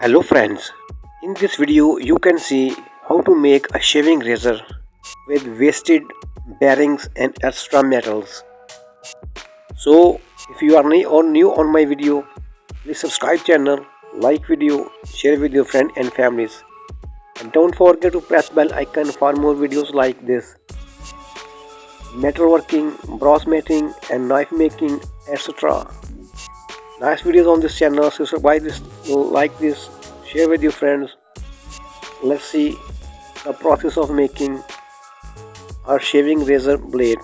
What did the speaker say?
Hello friends, in this video you can see how to make a shaving razor with wasted bearings and extra metals. So if you are new on my video, please subscribe channel, like video, share with your friends and families, and don't forget to press bell icon for more videos like this. Metalworking, bronze mating and knife making, etc. Nice videos on this channel, so subscribe this, like this, share with your friends. Let's see the process of making our shaving razor blade.